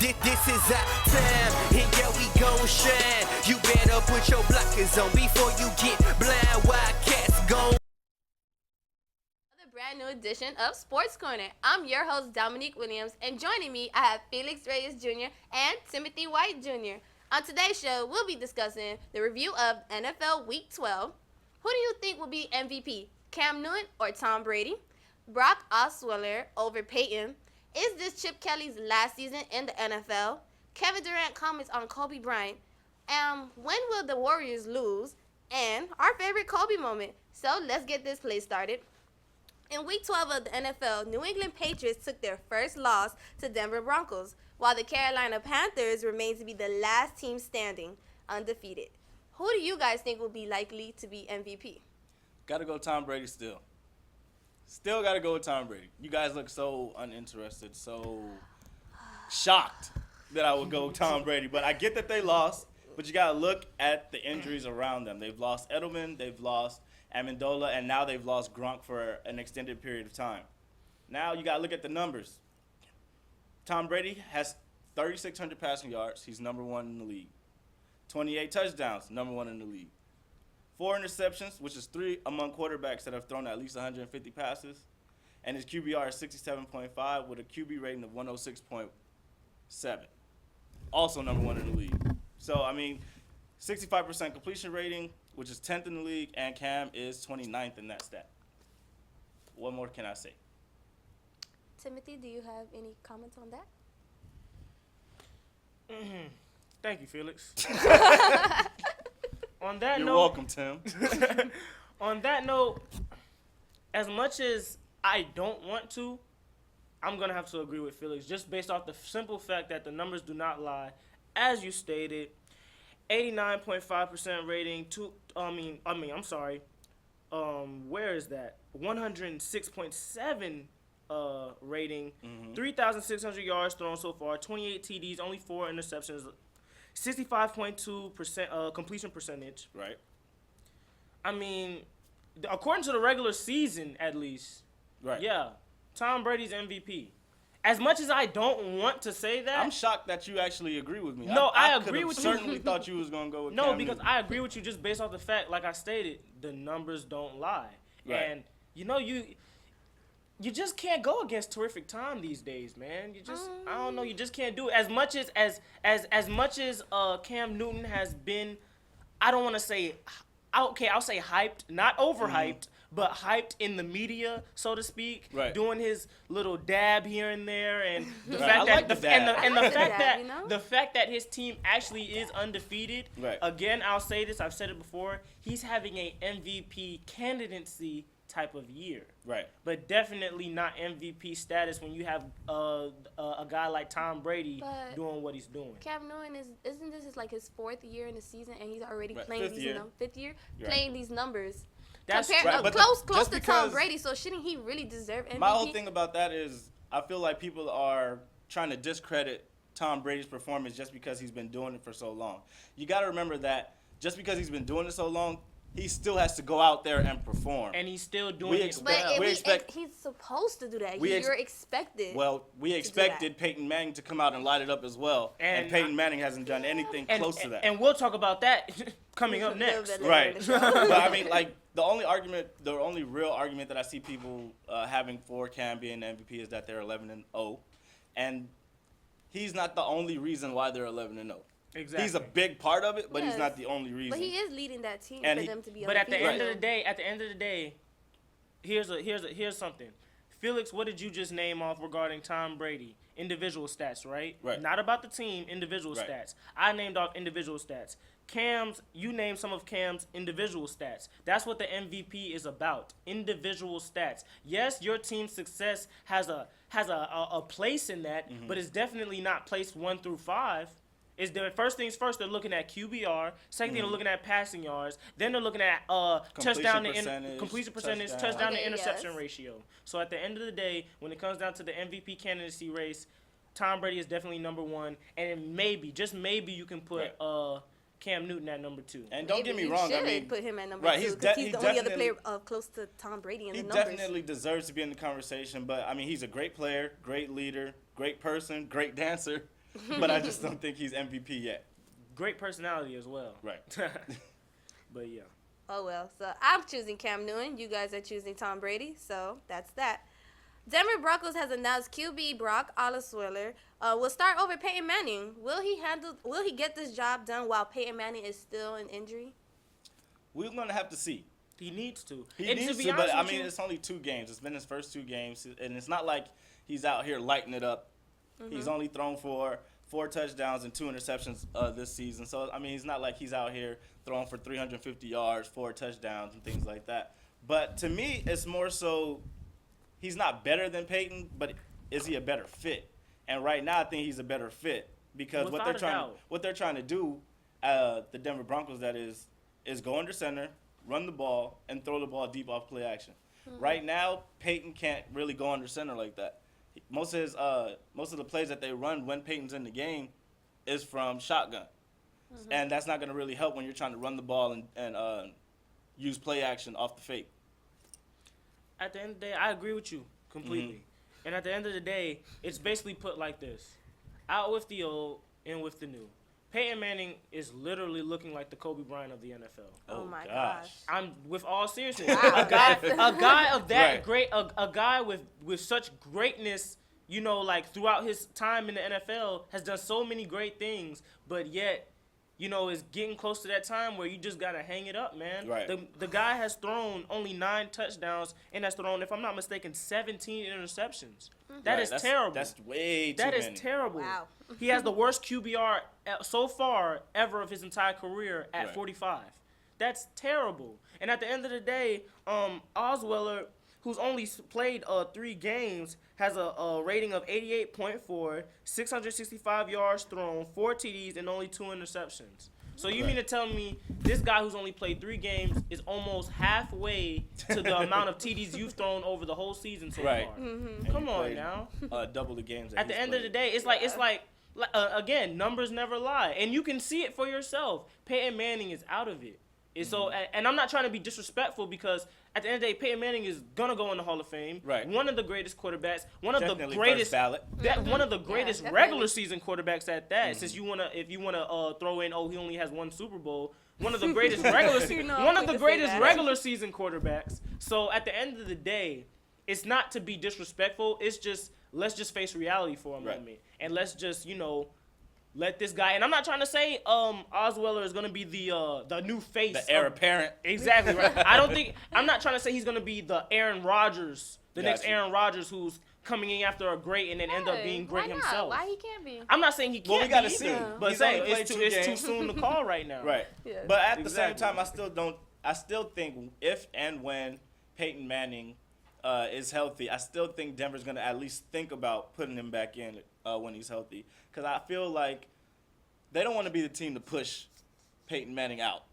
This is our time, and yeah, we gon' shine. You better put your blockers on before you get blind. Wildcats gon' Another brand new edition of Sports Corner. I'm your host, Dominique Williams, and joining me, I have Felix Reyes Jr. and Timothy White Jr. On today's show, we'll be discussing the review of NFL Week 12. Who do you think will be MVP, Cam Newton or Tom Brady? Brock Osweiler over Peyton. Is this Chip Kelly's last season in the NFL? Kevin Durant comments on Kobe Bryant. When will the Warriors lose? And our favorite Kobe moment. So let's get this play started. In Week 12 of the NFL, New England Patriots took their first loss to Denver Broncos, while the Carolina Panthers remain to be the last team standing, undefeated. Who do you guys think will be likely to be MVP? Gotta go Tom Brady still. Still gotta go with Tom Brady. You guys look so uninterested, so shocked that I would go Tom Brady. But I get that they lost, but you gotta look at the injuries around them. They've lost Edelman, they've lost Amendola, and now they've lost Gronk for an extended period of time. Now you gotta look at the numbers. Tom Brady has 3,600 passing yards. He's number one in the league. 28 touchdowns, number one in the league. 4 interceptions, which is 3 among quarterbacks that have thrown at least 150 passes. And his QBR is 67.5 with a QB rating of 106.7. Also number one in the league. So, 65% completion rating, which is 10th in the league, and Cam is 29th in that stat. What more can I say? Timothy, do you have any comments on that? Thank you, Felix. On that You're note, welcome, Tim. on that note, as much as I don't want to, I'm going to have to agree with Felix just based off the simple fact that the numbers do not lie. As you stated, 89.5% rating, where is that? 106.7 rating, 3,600 yards thrown so far, 28 TDs, only 4 interceptions, 65.2% completion percentage. Right. According to the regular season, at least. Right. Yeah, Tom Brady's MVP. As much as I don't want to say that, I'm shocked that you actually agree with me. No, I agree with you. I certainly thought you was going to go with no, Cam because Newton. I agree with you just based off the fact, like I stated, the numbers don't lie. Right. And, you just can't go against terrific Tom these days, man. You just, I don't know, you just can't do it. As much as Cam Newton has been, I don't want to say, okay, I'll say hyped, not overhyped, but hyped in the media, so to speak. Right. Doing his little dab here and there, and the Right. fact I that like the dab. the fact that his team actually is undefeated. Right. Again, I'll say this. I've said it before. He's having a MVP candidacy type of year. Right. But definitely not MVP status when you have a guy like Tom Brady But doing what he's doing. Cam Newton isn't this his 4th year in the season, and he's already Right. playing Fifth these year. fifth year Right. playing these numbers. That's Compare, right, but close just to Tom because- Brady. So shouldn't he really deserve MVP? My whole thing about that is I feel like people are trying to discredit Tom Brady's performance just because he's been doing it for so long. You got to remember that just because he's been doing it so long, he still has to go out there and perform. And he's still doing We it expect- well. we expect- he's supposed to do that. We You're expected. Well, we expected Peyton Manning to come out and light it up as well, and Peyton Manning hasn't done anything close to that. And we'll talk about that coming up next. Right. But the only real argument that I see people having for Cam being the MVP is that they're 11-0, and he's not the only reason why they're 11-0. Exactly. He's a big part of it, but he's Yes. not the only reason. But he is leading that team And for he- them to be But at the undefeated. end of the day, here's something. Felix, what did you just name off regarding Tom Brady? Individual stats, right? Right. Not about the team, individual Right. stats. I named off individual stats. You named some of Cam's individual stats. That's what the MVP is about. Individual stats. Yes, your team's success has a place in that, but it's definitely not placed 1 through 5. Is the first things first, they're looking at QBR. Second thing, they're looking at passing yards. Then they're looking at touchdown to completion percentage, touchdown to interception ratio. So at the end of the day, when it comes down to the MVP candidacy race, Tom Brady is definitely number 1, and maybe, just maybe, you can put Cam Newton at number 2. And don't get me wrong, You should put him at number right, 2 because he's the only other player close to Tom Brady in the numbers. He definitely deserves to be in the conversation, but he's a great player, great leader, great person, great dancer. but I just don't think he's MVP yet. Great personality as well. Right. But yeah. Oh, well. So I'm choosing Cam Newton. You guys are choosing Tom Brady. So that's that. Denver Broncos has announced QB Brock Osweiler will start over Peyton Manning. Will he get this job done while Peyton Manning is still in injury? We're going to have to see. He needs to. He And needs be to, but honest I with mean, you- it's only 2 games. It's been his first 2 games, and it's not like he's out here lighting it up. He's only thrown for 4 touchdowns and 2 interceptions this season. So, I mean, he's not like he's out here throwing for 350 yards, 4 touchdowns, and things like that. But to me, it's more so he's not better than Peyton, but is he a better fit? And right now, I think he's a better fit because Without a doubt. what they're trying to do, the Denver Broncos, that is go under center, run the ball, and throw the ball deep off play action. Right now, Peyton can't really go under center like that. Most of the plays that they run when Peyton's in the game is from shotgun, and that's not going to really help when you're trying to run the ball and use play action off the fake. At the end of the day, I agree with you completely. And at the end of the day, it's basically put like this: out with the old, in with the new. Peyton Manning is literally looking like the Kobe Bryant of the NFL. Oh my gosh. I'm with all seriousness. Wow. a guy of that Right. great, a guy with such greatness, you know, like throughout his time in the NFL, has done so many great things, but yet, you know, is getting close to that time where you just gotta hang it up, man. Right. The guy has thrown only 9 touchdowns and has thrown, if I'm not mistaken, 17 interceptions. That is terrible. That's way too That many. is terrible. Wow. He has the worst QBR so far ever of his entire career at Right. 45. That's terrible. And at the end of the day, Osweiler, who's only played 3 games, has a rating of 88.4, 665 yards thrown, 4 TDs, and only 2 interceptions. So you mean to tell me this guy who's only played 3 games is almost halfway to the amount of TDs you've thrown over the whole season so Right. far? And Come he on played, now. double the games. That At the he's end of the played. day, it's like again, numbers never lie, and you can see it for yourself. Peyton Manning is out of it. And so, and I'm not trying to be disrespectful because at the end of the day, Peyton Manning is gonna go in the Hall of Fame. Right. One of the greatest quarterbacks. One of Definitely the greatest. first ballot. One of the greatest definitely. regular season quarterbacks at that. Since if you wanna throw in, he only has 1 Super Bowl. One of the greatest regular season. No, One we of the can say greatest that. regular season quarterbacks. So at the end of the day, it's not to be disrespectful. It's just let's just face reality for a Right. moment, and let's just let this guy. And I'm not trying to say Osweiler is gonna be the new face. The heir of- apparent. Exactly right. I'm not trying to say he's gonna be the Aaron Rodgers, the next Gotcha. Aaron Rodgers who's coming in after a great and then end up being great Why not? himself. Why he can't be? I'm not saying he can't Well, we gotta be see. either, but He's saying only played it's 2 too games. soon to call right now. Right. Yes. But at the Exactly. same time, I still think if and when Peyton Manning is healthy, I still think Denver's going to at least think about putting him back in when he's healthy. Because I feel like they don't want to be the team to push Peyton Manning out.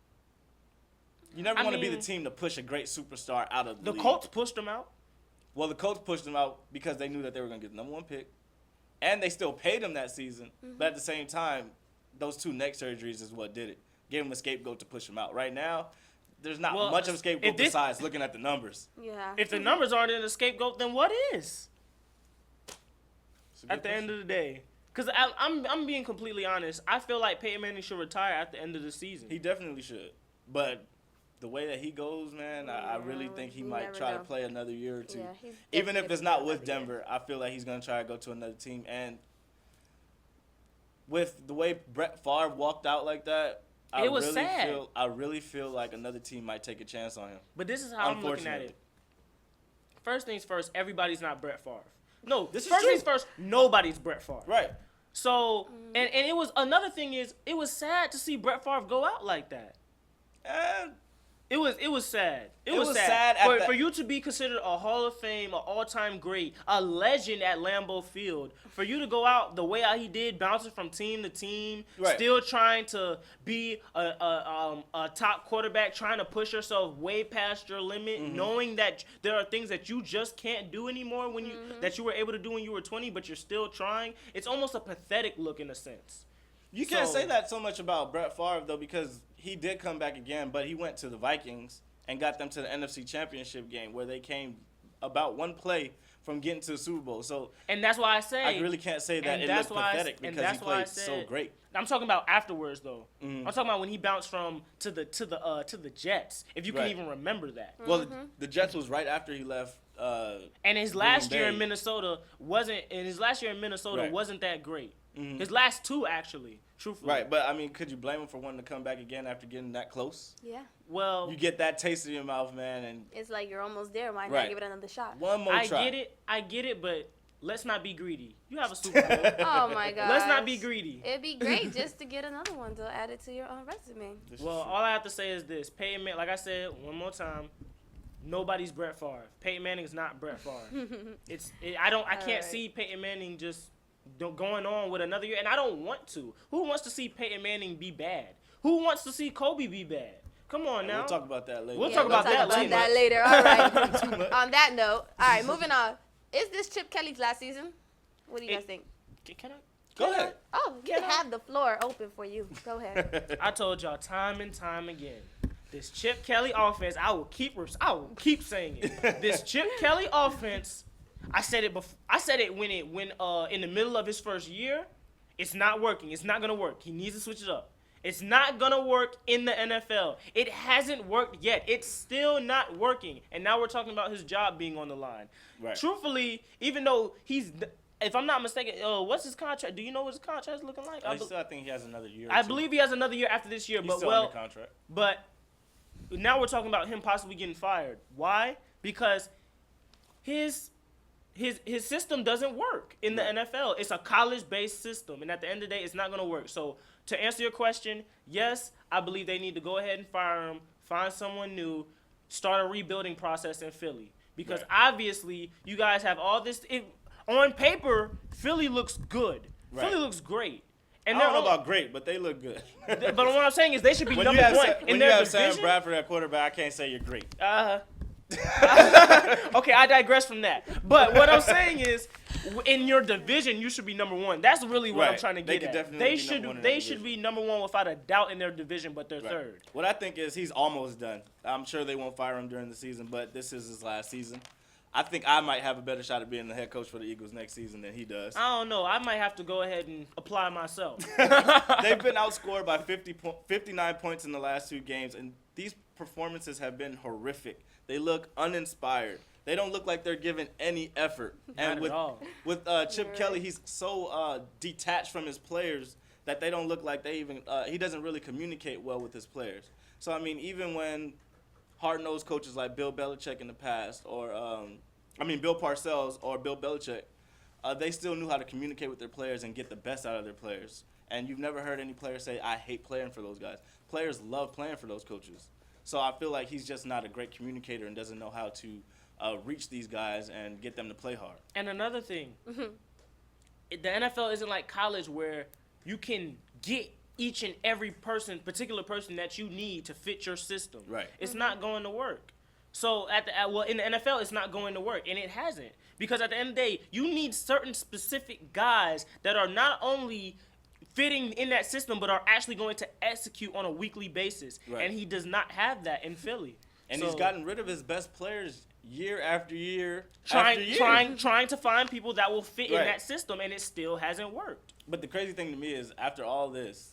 You never I want to be mean, the team to push a great superstar out of the The league. Colts pushed him out. Well, the Colts pushed him out because they knew that they were going to get the #1 pick. And they still paid him that season. But at the same time, those 2 neck surgeries is what did it. Gave him a scapegoat to push him out. Right now, there's not Well, much of a scapegoat if this- besides looking at the numbers. Yeah. If the numbers aren't in the scapegoat, then what is? It's a good At the end of the day. Because I'm being completely honest. I feel like Peyton Manning should retire at the end of the season. He definitely should. But the way that he goes, man, I really Yeah, think he you might never try to know. play another year or 2. Yeah, he's Even if definitely it's not gonna with play another Denver, I feel like he's going to try to go to another team. And with the way Brett Favre walked out like that, It was sad. I really feel like another team might take a chance on him. But this is how I'm looking at Unfortunately. it. First things first, everybody's not Brett Favre. No, This is first true. things first, nobody's Brett Favre. Right. So, and it was, another thing is, it was sad to see Brett Favre go out like that. And It was sad. It was was sad sad. at that- For you to be considered a Hall of Fame, an all-time great, a legend at Lambeau Field, for you to go out the way how he did, bouncing from team to team, Right. still trying to be a top quarterback, trying to push yourself way past your limit, Mm-hmm. knowing that there are things that you just can't do anymore when that you were able to do when you were 20, but you're still trying. It's almost a pathetic look in a sense. you can't So- say that so much about Brett Favre, though, because he did come back again, but he went to the Vikings and got them to the NFC Championship game where they came about 1 play from getting to the Super Bowl. So And that's why I say I really can't say that and it that's looked why I- pathetic and because he that's why I played so said- great. I'm talking about afterwards though. Mm-hmm. I'm talking about when he bounced from to the Jets. If you can Right. even remember that. Well, the Jets was right after he left. And his last year Bay. in Minnesota wasn't Right. wasn't that great. His last two actually, truthfully. Right, but I mean, could you blame him for wanting to come back again after getting that close? Yeah. Well, You get that taste in your mouth, man, and It's like you're almost there. Why not Right. give it another shot? one more I try. get it, but let's not be greedy. You have a Super Bowl. Oh my god. Let's not be greedy. It'd be great just to get another one to add it to your resume. This is Well, true. all I have to say is this: Peyton Manning, like I said one more time, nobody's Brett Favre. Peyton Manning's not Brett Favre. I can't right. see Peyton Manning just going on with another year, and I don't want to. Who wants to see Peyton Manning be bad? Who wants to see Kobe be bad? Come on now. We'll talk about that later. We'll talk about that later. All right. On that note, all right, moving on. Is this Chip Kelly's last season? What do you guys think? Can I? Go ahead. Oh, you Can I- have the floor open for you. Go ahead. I told y'all time and time again. This Chip Kelly offense, I will keep saying it. This Chip Kelly offense, I said it before. I said it when in the middle of his first year, it's not working. It's not gonna work. He needs to switch it up. It's not gonna work in the NFL. It hasn't worked yet. It's still not working. And now we're talking about his job being on the line. Right. Truthfully, even though if I'm not mistaken, what's his contract? Do you know what his contract is looking like? I still think he has another year. or I two. believe he has another year after this year, He's but still well, under contract. but now we're talking about him possibly getting fired. Why? Because his system doesn't work in the NFL. It's a college-based system, and at the end of the day, it's not going to work. So to answer your question, yes, I believe they need to go ahead and fire him, find someone new, start a rebuilding process in Philly. Because obviously, you guys have all this. On paper, Philly looks good. Right. Philly looks great. I And don't know they're about great, but they look good. but what I'm saying is they should be when number you have, one Sa- in when you their have Sam division. Bradford at quarterback, I can't say you're great. Okay, I digress from that. But what I'm saying is, in your division, you should be number one. That's really what I'm Right. trying to They get could at. definitely They be should number one in they their should division. be number one without a doubt in their division, but they're Right. third. What I think is he's almost done. I'm sure they won't fire him during the season, but this is his last season. I think I might have a better shot at being the head coach for the Eagles next season than he does. I don't know. I might have to go ahead and apply myself. They've been outscored by 59 points in the last two games, and these performances have been horrific. They look uninspired. They don't look like they're giving any effort. And at with all. with Chip Kelly, he's so detached from his players that they don't look like they even. He doesn't really communicate well with his players. So I mean, even when hard-nosed coaches like Bill Belichick in the past, or Bill Parcells or Bill Belichick, they still knew how to communicate with their players and get the best out of their players. And you've never heard any player say, "I hate playing for those guys." Players love playing for those coaches. So I feel like he's just not a great communicator and doesn't know how to reach these guys and get them to play hard. And another thing, the NFL isn't like college where you can get each and every particular person that you need to fit your system. Right. It's not going to work. So in the NFL, it's not going to work, and it hasn't, because at the end of the day, you need certain specific guys that are not only fitting in that system, but are actually going to execute on a weekly basis. Right. And he does not have that in Philly. And So, he's gotten rid of his best players year after year trying after year. trying to find people that will fit in Right. that system, and it still hasn't worked. But the crazy thing to me is, after all this,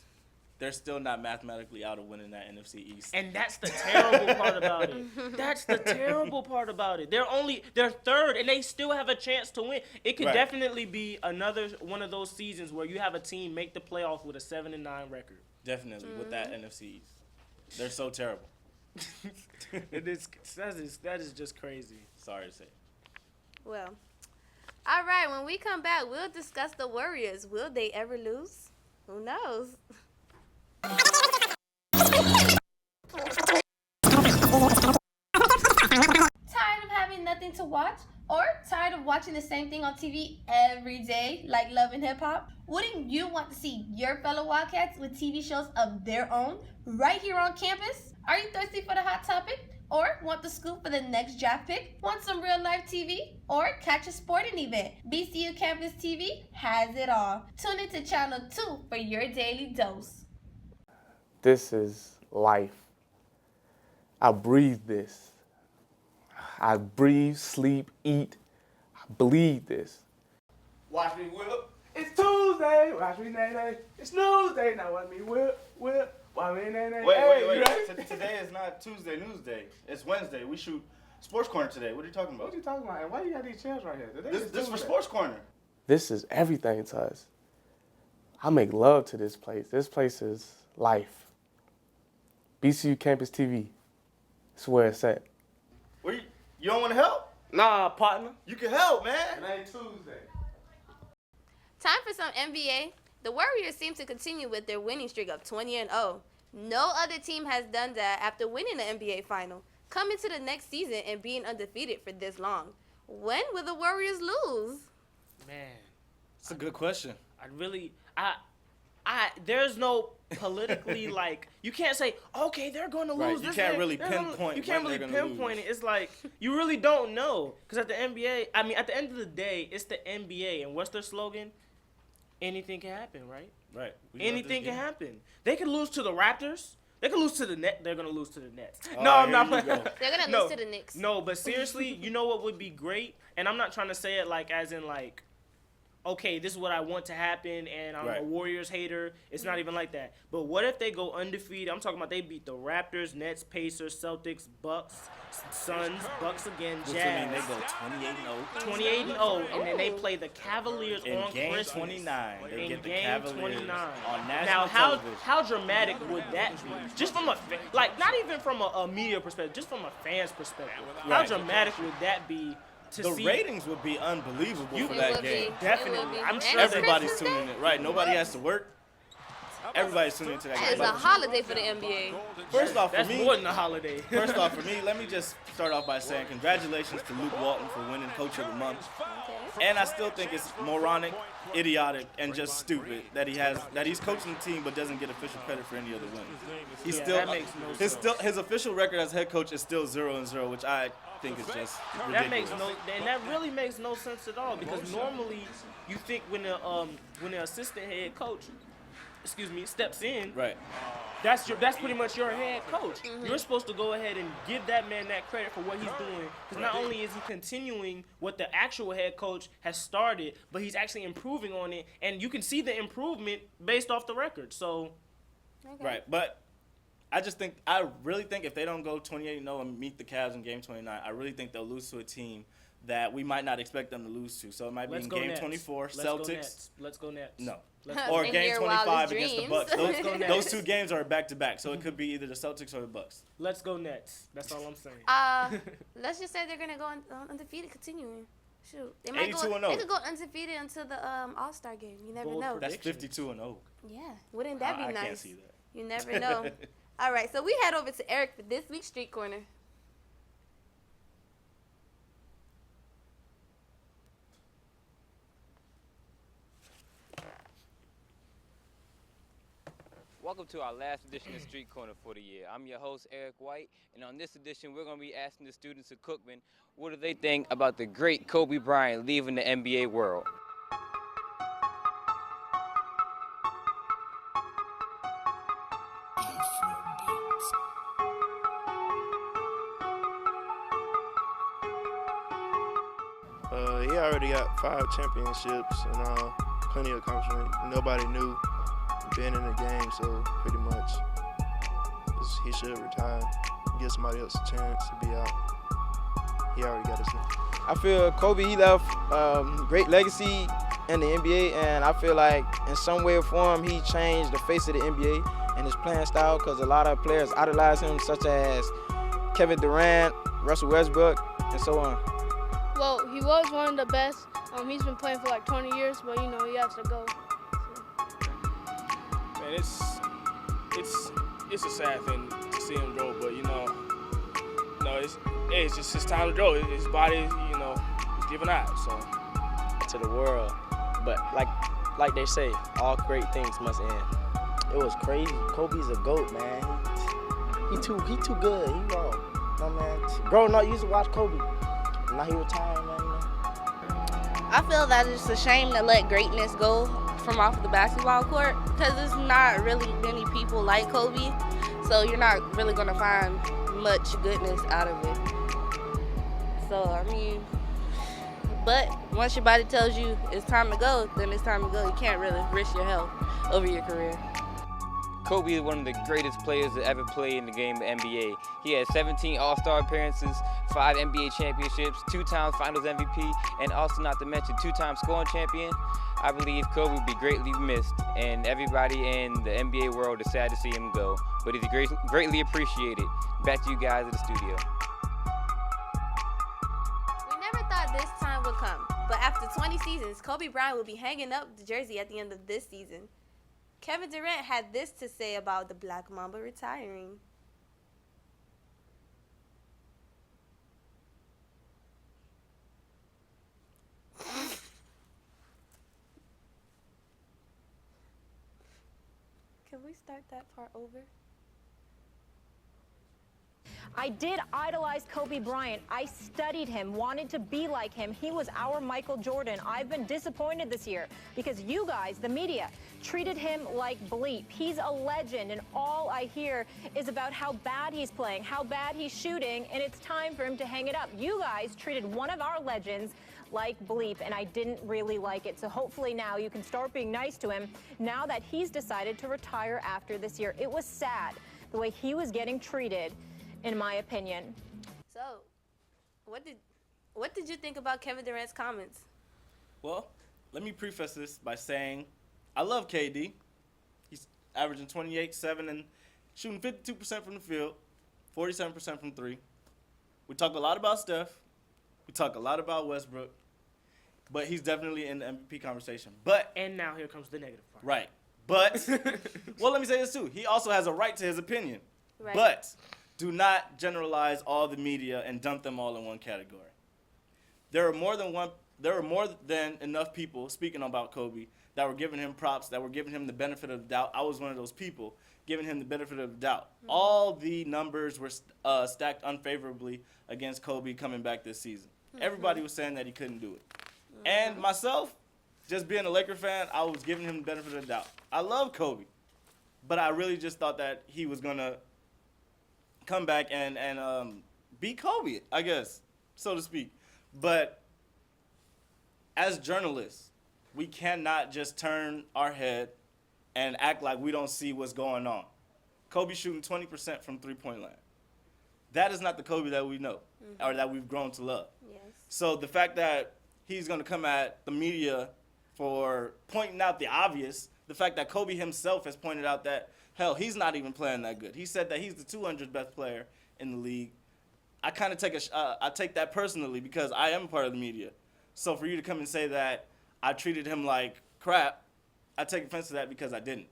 they're still not mathematically out of winning that NFC East. And that's the terrible part about it. That's the terrible part about it. They're third, and they still have a chance to win. It could Right. definitely be another one of those seasons where you have a team make the playoffs with a 7-9 record. Definitely, with that NFC East. They're so terrible. That is just crazy. Sorry to say. Well, all right. When we come back, we'll discuss the Warriors. Will they ever lose? Who knows? Tired of having nothing to watch? Or tired of watching the same thing on TV every day, like Love and Hip Hop? Wouldn't you want to see your fellow Wildcats with TV shows of their own right here on campus? Are you thirsty for the hot topic? Or want the scoop for the next draft pick? Want some real life TV? Or catch a sporting event? BCU Campus TV has it all. Tune into Channel 2 for your daily dose. This is life. I breathe this. I breathe, sleep, eat. I bleed this. Watch me whip. It's Tuesday. Watch me nay-nay. It's Newsday. Now watch me whip. Watch me nay-nay. Wait. Today is not Tuesday News Day. It's Wednesday. We shoot Sports Corner today. What are you talking about? What you talking about? And why you got these chairs right here? Today This is for Sports Corner. This is everything to us. I make love to this place. This place is life. BCU Campus TV. It's where it's at. You don't want to help? Nah, partner. You can help, man. It ain't Tuesday. Time for some NBA. The Warriors seem to continue with their winning streak of 20-0. No other team has done that after winning the NBA final, coming to the next season and being undefeated for this long. When will the Warriors lose? Man, It's a good question. There's no politically like you can't say okay they're going to lose. Right, you this can't game. really They're gonna- pinpoint You can't when really they're gonna pinpoint lose. it. It's like you really don't know because at the NBA, I mean at the end of the day, it's the NBA and what's their slogan? Anything can happen, right? Right. Anything can happen. They could lose to the Raptors. They could lose to the Nets. They're gonna lose to the Nets. No, I'm not. Here you go. They're going to No. lose to the Knicks. No, but seriously, you know what would be great? And I'm not trying to say it like as in like, okay, this is what I want to happen and I'm Right. a Warriors hater. It's not even like that. But what if they go undefeated? I'm talking about they beat the Raptors, Nets, Pacers, Celtics, Bucks, Suns, Bucks again, Which would mean they Jazz. go 28-0. 28-0, and then they play the Cavaliers In on game Christmas. 29, they In get the game Cavaliers 29. on national Now, television. how dramatic would that be? Just from like, not even from a media perspective, just from a fan's perspective. How Right. dramatic would that be to The see? ratings would be unbelievable for It that would game. be. Definitely. It would be. I'm And sure it's Everybody's Christmas tuning Day. in. Right, nobody has to work. Everybody's tuning into that That game. is a But holiday for the NBA. First off, for That's me, more than a holiday. First off, for me, let me just start off by saying congratulations to Luke Walton for winning Coach of the Month. And I still think it's moronic, idiotic, and just stupid that he's coaching the team but doesn't get official credit for any other wins. He's Yeah, still that makes no sense. his official record as head coach is still 0-0, which I think is just ridiculous. That makes that really makes no sense at all because normally you think when the assistant head coach, steps in, right. that's pretty much your head coach. You're supposed to go ahead and give that man that credit for what he's doing because not only is he continuing what the actual head coach has started, but he's actually improving on it, and you can see the improvement based off the record. So, Right, but I really think if they don't go 28-0 and meet the Cavs in Game 29, I really think they'll lose to a team that we might not expect them to lose to. So it might be let's in go Game Nets. 24, Let's Celtics. Go Nets. Let's go Nets. No. Let's Or In Game your 25 wildest against the dreams. Bucks. Let's go Nets. Those two games are back-to-back, so it could be either the Celtics or the Bucks. Let's go Nets. That's all I'm saying. Let's just say they're gonna go undefeated, continuing. Shoot, they might go. 82-0. They could go undefeated until the All-Star game. You never Bold know. That's Predictions. 52-0. Yeah, wouldn't that be I nice? can't see that. You never know. All right, so we head over to Eric for this week's Street Corner. Welcome to our last edition of Street Corner for the year. I'm your host, Eric White, and on this edition, we're going to be asking the students of Cookman, what do they think about the great Kobe Bryant leaving the NBA world? He already got 5 championships and plenty of accomplishments. Nobody knew being in the game, so pretty much he should retire, give somebody else a chance to be out. He already got his name. I feel Kobe, he left great legacy in the NBA, and I feel like in some way or form he changed the face of the NBA and his playing style because a lot of players idolize him, such as Kevin Durant, Russell Westbrook, and so on. Well, he was one of the best. He's been playing for like 20 years, but you know he has to go. Man, it's a sad thing to see him go, but it's just his time to go. His body, is giving out. So to the world, but like they say, all great things must end. It was crazy. Kobe's a GOAT, man. He too good. He raw. No man. Growing up, you used to watch Kobe. Now he retired, man. I feel that it's a shame to let greatness go from off the basketball court because there's not really many people like Kobe, so you're not really going to find much goodness out of it. So, I mean, But once your body tells you it's time to go, then it's time to go. You can't really risk your health over your career. Kobe is one of the greatest players to ever play in the game of NBA. He has 17 All-Star appearances, 5 NBA championships, 2 times Finals MVP, and also not to mention 2-time scoring champion. I believe Kobe would be greatly missed, and everybody in the NBA world is sad to see him go. But he's greatly appreciated. Back to you guys at the studio. We never thought this time would come, but after 20 seasons, Kobe Bryant will be hanging up the jersey at the end of this season. Kevin Durant had this to say about the Black Mamba retiring. Can we start that part over? I did idolize Kobe Bryant. I studied him, wanted to be like him. He was our Michael Jordan. I've been disappointed this year because you guys, the media, treated him like bleep. He's a legend, and all I hear is about how bad he's playing, how bad he's shooting, and it's time for him to hang it up. You guys treated one of our legends like bleep, and I didn't really like it. So hopefully now you can start being nice to him now that he's decided to retire after this year. It was sad the way he was getting treated, in my opinion. So, what did you think about Kevin Durant's comments? Well, let me preface this by saying I love KD. He's averaging 28, 7, and shooting 52% from the field, 47% from 3. We talk a lot about Steph. We talk a lot about Westbrook. But he's definitely in the MVP conversation. And now here comes the negative part. Right. But, well, let me say this too. He also has a right to his opinion. Right. But do not generalize all the media and dump them all in one category. There are more than enough people speaking about Kobe that were giving him props, that were giving him the benefit of the doubt. I was one of those people giving him the benefit of the doubt. Mm-hmm. All the numbers were stacked unfavorably against Kobe coming back this season. Mm-hmm. Everybody was saying that he couldn't do it. Mm-hmm. And myself, just being a Laker fan, I was giving him the benefit of the doubt. I love Kobe, but I really just thought that he was going to come back and beat Kobe, I guess, so to speak. But as journalists, we cannot just turn our head and act like we don't see what's going on. Kobe shooting 20% from three-point line. That is not the Kobe that we know, mm-hmm. or that we've grown to love. Yes. So the fact that he's going to come at the media for pointing out the obvious, the fact that Kobe himself has pointed out that, hell, he's not even playing that good. He said that he's the 200th best player in the league. I kind of take that personally because I am a part of the media. So for you to come and say that I treated him like crap, I take offense to that because I didn't.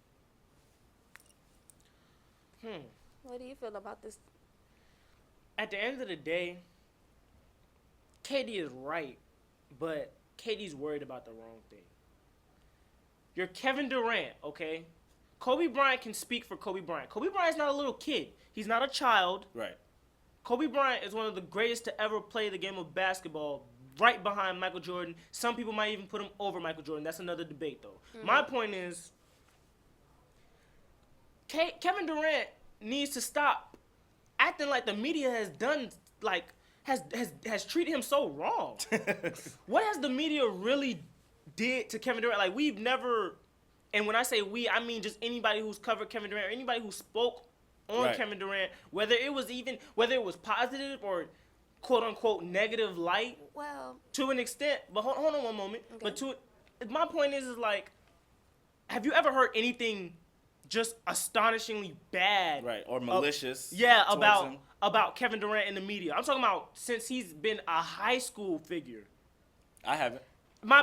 What do you feel about this? At the end of the day, KD is right, but KD's worried about the wrong thing. You're Kevin Durant, okay? Kobe Bryant can speak for Kobe Bryant. Kobe Bryant's not a little kid. He's not a child. Right. Kobe Bryant is one of the greatest to ever play the game of basketball, right behind Michael Jordan. Some people might even put him over Michael Jordan. That's another debate, though. Mm-hmm. My point is, Kevin Durant needs to stop acting like the media has done, like, has treated him so wrong. What has the media really did to Kevin Durant? Like, we've never, and when I say we, I mean just anybody who's covered Kevin Durant, or anybody who spoke on Kevin Durant, whether it was positive or quote unquote negative light, well, to an extent. But hold on one moment. Okay. But my point is like, have you ever heard anything just astonishingly bad, right, or malicious? About Kevin Durant in the media. I'm talking about since he's been a high school figure. I haven't.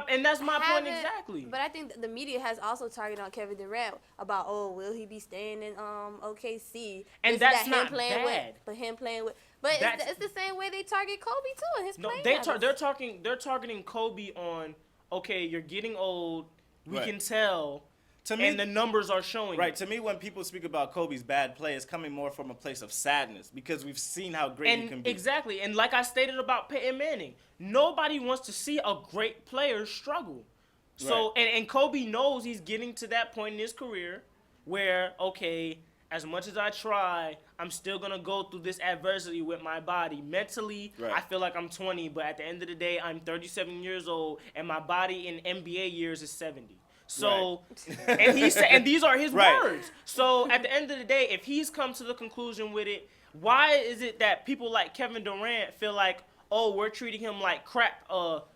And that's my point exactly. But I think the media has also targeted on Kevin Durant about, will he be staying in OKC? And that's not bad. But it's the same way they target Kobe too in his playing. They're targeting Kobe on, okay, you're getting old. We can tell. To me, and the numbers are showing. Right. To me, when people speak about Kobe's bad play, it's coming more from a place of sadness because we've seen how great he can be. Exactly. And like I stated about Peyton Manning, nobody wants to see a great player struggle. So, and Kobe knows he's getting to that point in his career where, okay, as much as I try, I'm still going to go through this adversity with my body. Mentally, Right. I feel like I'm 20, but at the end of the day, I'm 37 years old, and my body in NBA years is 70. So, and he said, and these are his words. So at the end of the day, if he's come to the conclusion with it, why is it that people like Kevin Durant feel like, oh, we're treating him like crap,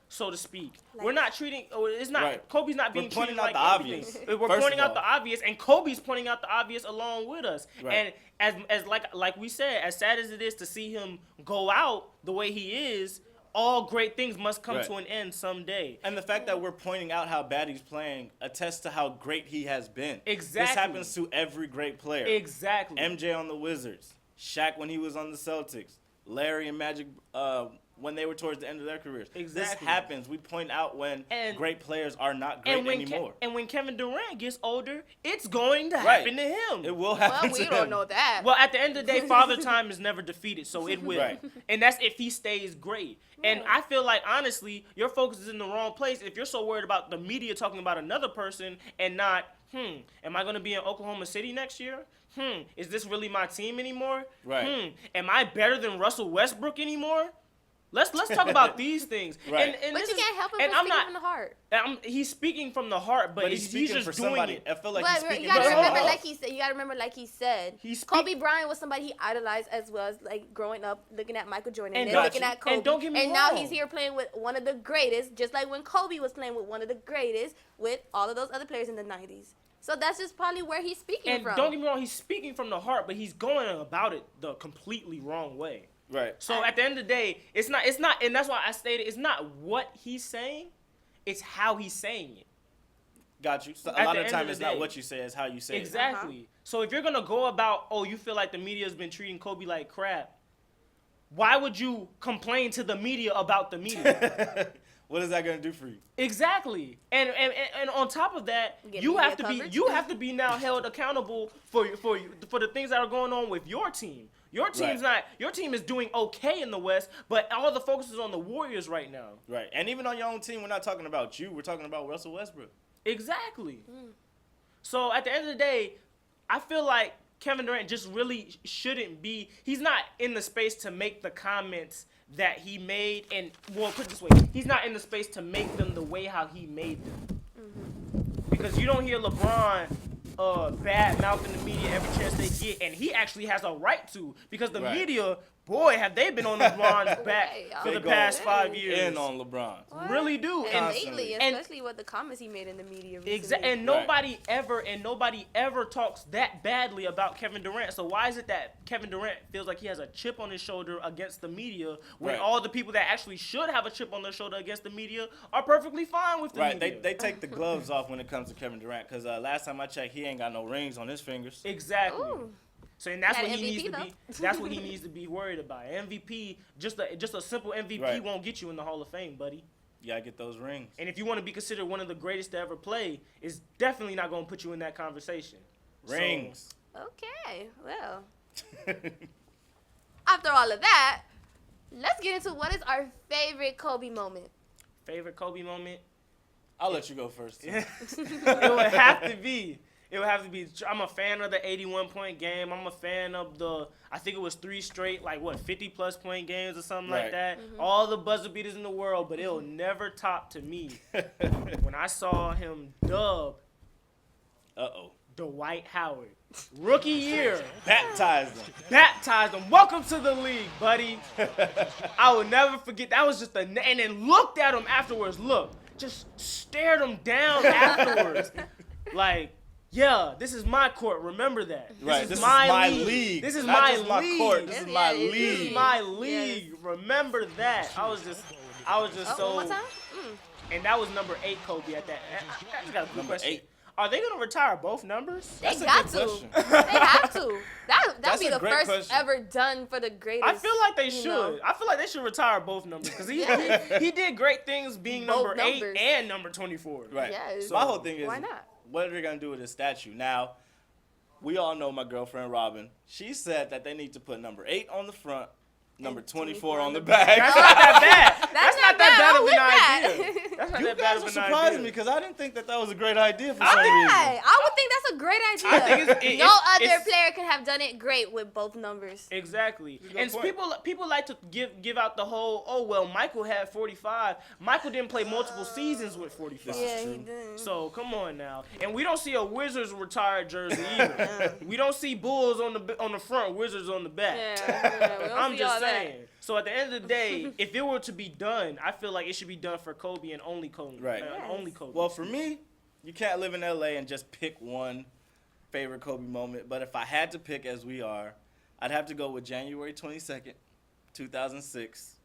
so to speak? We're not treating. It's not. Kobe's not being treated like obvious. We're pointing out the obvious, and Kobe's pointing out the obvious along with us. Right. And as like we said, as sad as it is to see him go out the way he is, all great things must come to an end someday. And the fact that we're pointing out how bad he's playing attests to how great he has been. Exactly. This happens to every great player. Exactly. MJ on the Wizards, Shaq when he was on the Celtics, Larry and Magic when they were towards the end of their careers. Exactly. This happens. We point out when great players are not great anymore. And when Kevin Durant gets older, it's going to happen to him. It will happen to him. Well, we don't know that. Well, at the end of the day, Father Time is never defeated, so it will. Right. And that's if he stays great. And I feel like, honestly, your focus is in the wrong place if you're so worried about the media talking about another person and not, am I going to be in Oklahoma City next year? Is this really my team anymore? Right. Am I better than Russell Westbrook anymore? Let's talk about these things. Right. And but this you can't help him and from I'm speaking not, from the heart. He's speaking from the heart, but he's he's speaking just for doing somebody. it. I feel like But he's speaking you gotta for remember, someone like he said. You gotta remember, like he said. Kobe Bryant was somebody he idolized as well as like growing up, looking at Michael Jordan and then looking at Kobe. And don't get me wrong. now he's here playing with one of the greatest, just like when Kobe was playing with one of the greatest, with all of those other players in the '90s. So that's just probably where he's speaking from. And don't get me wrong, he's speaking from the heart, but he's going about it the completely wrong way. Right. So at the end of the day, it's not, and that's why I stated it's not what he's saying, it's how he's saying it. Got you. So a At lot the of end time, of the it's not day. what you say, it's how you say Exactly. it. So if you're gonna go about, you feel like the media's been treating Kobe like crap, why would you complain to the media about the media? What is that gonna do for you? Exactly. And on top of that, you have to be now held accountable for the things that are going on with your team. Your team's your team is doing okay in the West, but all the focus is on the Warriors right now. Right. And even on your own team, we're not talking about you, we're talking about Russell Westbrook. Exactly. So at the end of the day, I feel like Kevin Durant just really shouldn't be. He's not in the space to make the comments that he made, and put it this way, he's not in the space to make them the way how he made them. Because you don't hear LeBron bad mouthing the media every chance they get, and he actually has a right to, because the media, boy, have they been on LeBron's back for the past 5 years. In on LeBron. Really do. And lately, especially with the comments he made in the media recently. Exactly. And nobody ever talks that badly about Kevin Durant. So why is it that Kevin Durant feels like he has a chip on his shoulder against the media when all the people that actually should have a chip on their shoulder against the media are perfectly fine with the media? They take the gloves off when it comes to Kevin Durant, because last time I checked, he ain't got no rings on his fingers. Exactly. Ooh. So and that's Got what an he needs MVP to be. That's what he needs to be worried about. MVP, just a simple MVP won't get you in the Hall of Fame, buddy. You gotta get those rings. And if you want to be considered one of the greatest to ever play, it's definitely not going to put you in that conversation. Rings. Okay, well. After all of that, let's get into what is our favorite Kobe moment. Favorite Kobe moment? I'll let you go first. It would have to be. I'm a fan of the 81-point game. I'm a fan of I think it was 3 straight, 50-plus point games or something like that. All the buzzer beaters in the world, but it'll never top to me when I saw him dub Dwight Howard. Rookie year. Baptized him. Welcome to the league, buddy. I will never forget. That was just and then looked at him afterwards. Just stared him down afterwards. Yeah, this is my court. Remember that. This is my league. This is Not my just my league. court. This is my league. This is my league. Remember that. I was just so. One more time? And that was number 8 Kobe at that. I just got a quick question. 8. Are they gonna retire both numbers? They got to. They have to. That'd be the first question. ever done for the greatest. I feel like they should. I feel like they should retire both numbers because he did great things being Both number 8 numbers. and number 24. Right. Yes. So my whole thing is, why not? What are they gonna do with this statue? Now, we all know my girlfriend Robin. She said that they need to put number 8 on the front Number And 24 on the back. That's not that bad. That's not not bad. that I'm with bad that. of an idea. That's not You that bad guys of are an surprising idea. me because I didn't think that was a great idea for some reason. Right. I would think that's a great idea. I think no other it's- player could have done it great with both numbers. Exactly. Good And point. people like to give out the whole, oh well, Michael had 45. Michael didn't play multiple seasons with 45. Yeah, he did. So come on now. And we don't see a Wizards retired jersey either. We don't see Bulls on the front, Wizards on the back. Yeah, we don't I'm see just all that. saying. So at the end of the day, if it were to be done, I feel like it should be done for Kobe and only Kobe. Right. Only Kobe. Well, for me, you can't live in LA and just pick one favorite Kobe moment. But if I had to pick, as we are, I'd have to go with January 22nd, 2006,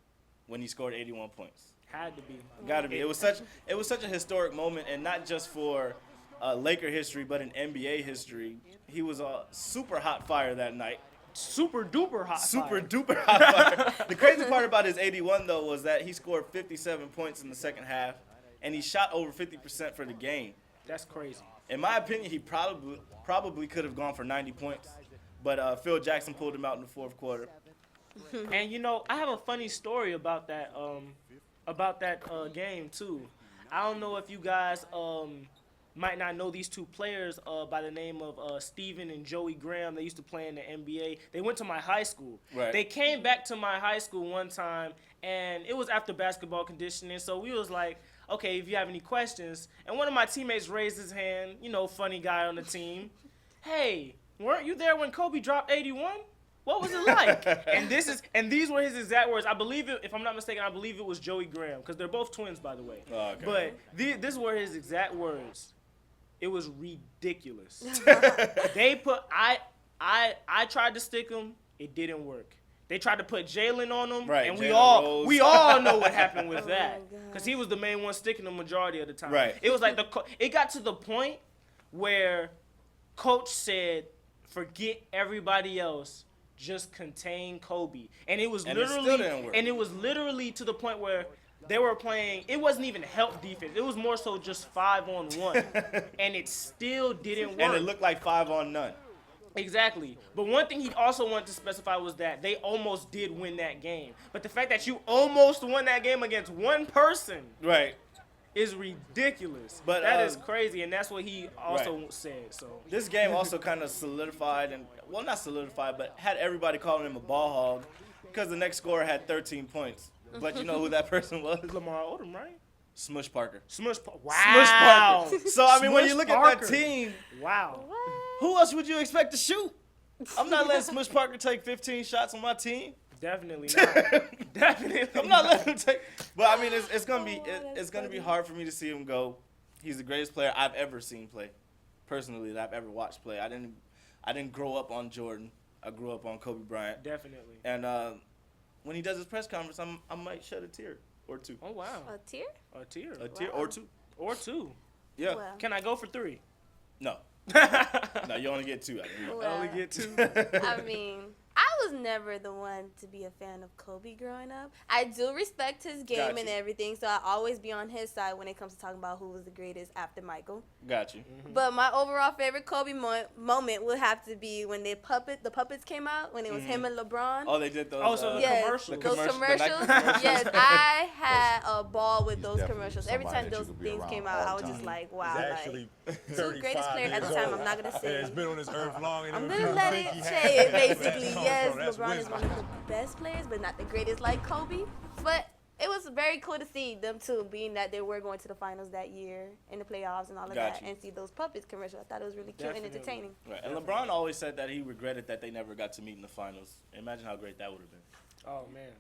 when he scored 81 points. Had to be. Got to be. It was such a historic moment, and not just for Laker history, but in NBA history. He was a super hot fire that night. Super duper hot. Super duper hot fire. The crazy part about his 81 though was that he scored 57 points in the second half, and he shot over 50% for the game. That's crazy. In my opinion, he probably could have gone for 90 points, but Phil Jackson pulled him out in the fourth quarter. And you know, I have a funny story about that game too. I don't know if you guys might not know these two players by the name of Steven and Joey Graham. They used to play in the NBA. They went to my high school. Right. They came back to my high school one time, and it was after basketball conditioning. So we was like, okay, if you have any questions. And one of my teammates raised his hand, you know, funny guy on the team. Hey, weren't you there when Kobe dropped 81? What was it like? and these were his exact words. I believe it, if I'm not mistaken, I believe it was Joey Graham, because they're both twins, by the way. Oh, okay. But these were his exact words. It was ridiculous. I tried to stick him. It didn't work. They tried to put Jalen on him, Right, and Jalen we Rose. all know what happened with Oh that, my because he was the main one sticking the majority of the time. Right. It was like it got to the point where coach said, "Forget everybody else, just contain Kobe," and it was And it still didn't literally, work. and it was literally to the point where they were playing. It wasn't even help defense. It was more so just 5-on-1, and it still didn't work. And it looked like 5 on none. Exactly. But one thing he also wanted to specify was that they almost did win that game. But the fact that you almost won that game against one person Right. is ridiculous. But, that is crazy, and that's what he also right. said. So This game also kind of solidified, and well, not solidified, but had everybody calling him a ball hog because the next scorer had 13 points. But you know who that person was? Lamar Odom, right? Smush Parker. Wow. Smush Parker. So, I mean, when you Smush look at Parker. that team, Wow. who else would you expect to shoot? I'm not letting Smush Parker take 15 shots on my team. Definitely not. Definitely I'm not letting him take. But I mean, it's gonna be hard for me to see him go. He's the greatest player I've ever seen play, personally, that I've ever watched play. I didn't grow up on Jordan. I grew up on Kobe Bryant. Definitely. And when he does his press conference, I might shed a tear or two. Oh, wow. A tear? A tear. A tear or two. Or two. Yeah. Wow. Can I go for 3? No. No, you only get 2. Well, I only get 2. I mean, I was never the one to be a fan of Kobe growing up. I do respect his game Got and you. everything, so I always be on his side when it comes to talking about who was the greatest after Michael. Got you. But my overall favorite Kobe moment would have to be when the puppets came out, when it was him and LeBron. Oh, they did those. Oh, so the Yes, commercials. those the Nike commercials. commercials. Yes, I had a ball with those definitely commercials. Every somebody time that you those could be things around came all out, I the was time. just like, wow. He's Like, actually two greatest players at the time. I'm not gonna say. He's been on this earth long. And I'm people gonna let think it he say has it basically. best Yes, control. That's LeBron is wisdom. one of the best players, but not the greatest like Kobe. But it was very cool to see them too, being that they were going to the finals that year in the playoffs and all of Got that, you. and see those puppets commercials. I thought it was really cute and Definitely. entertaining. Right. And LeBron always said that he regretted that they never got to meet in the finals. Imagine how great that would have been. Oh, man.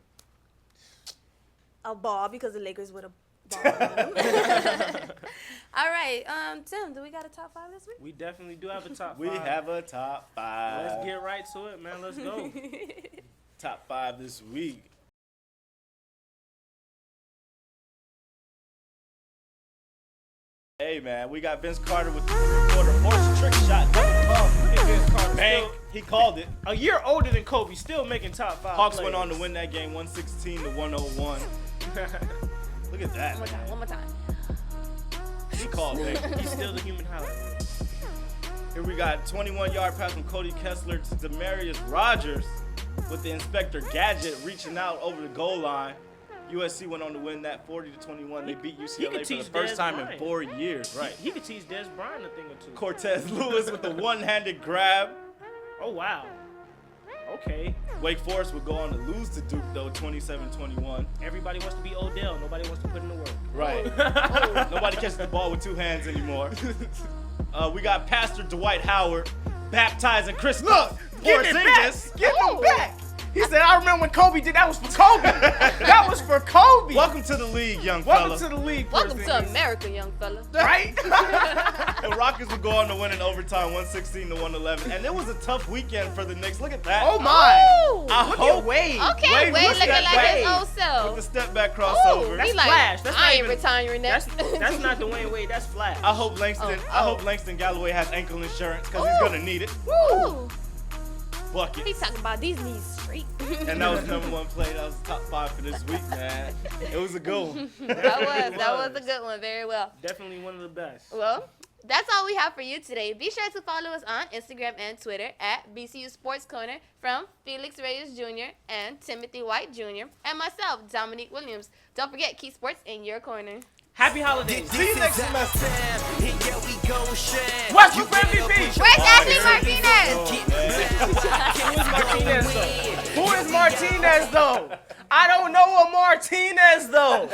A ball because the Lakers would have balled them. All right, Tim, do we got a top 5 this week? We definitely do have a top 5. We have a top 5. Let's get right to it, man. Let's go. Top 5 this week. Hey man, we got Vince Carter with the reporter horse trick shot double pump. Look at Vince Carter. Bang! Still, He called it. a year older than Kobe, still making top 5 Hawks players. went on to win that game 116 to 101. Look at that. One more time. He called it. He's still the human highlight reel. Here we got 21-yard pass from Cody Kessler to Demarius Rogers. with the Inspector Gadget reaching out over the goal line. USC went on to win that 40-21. They beat UCLA for the first time in 4 years. Right. He could teach Des Bryant a thing or two. Cortez Lewis with the one-handed grab. Oh, wow. Okay. Wake Forest would go on to lose to Duke, though, 27-21. Everybody wants to be Odell. Nobody wants to put in the work. Right. Nobody catches the ball with two hands anymore. We got Pastor Dwight Howard baptizing Chris. Look, give it back. Give him back. He said, I remember when Kobe did that was for Kobe. That was for Kobe. Welcome to the league, young fella. Welcome to the league. Welcome to America, young fella. Right? The Rockets would go on to win in overtime, 116-111. And it was a tough weekend for the Knicks. Look at that. Oh, my. Ooh. I Look hope at Wade. Okay, Wade looking like his old self. with the step back crossover. He like, Flash. That's I not ain't even- retiring that. That's not Dwayne Wade. That's Flash. I hope Langston Galloway has ankle insurance because he's gonna need it. Ooh. Bucket. He talking about these knees straight. And that was number one play. That was top 5 for this week, man. It was a good one. That was a good one. Very well. Definitely one of the best. Well, that's all we have for you today. Be sure to follow us on Instagram and Twitter at BCU Sports Corner from Felix Reyes Jr. and Timothy White Jr. and myself, Dominique Williams. Don't forget, keep sports in your corner. Happy holidays. See you next semester. Westbrook for MVP. Where's Ashley Martinez? Who is Martinez, though? I don't know a Martinez, though.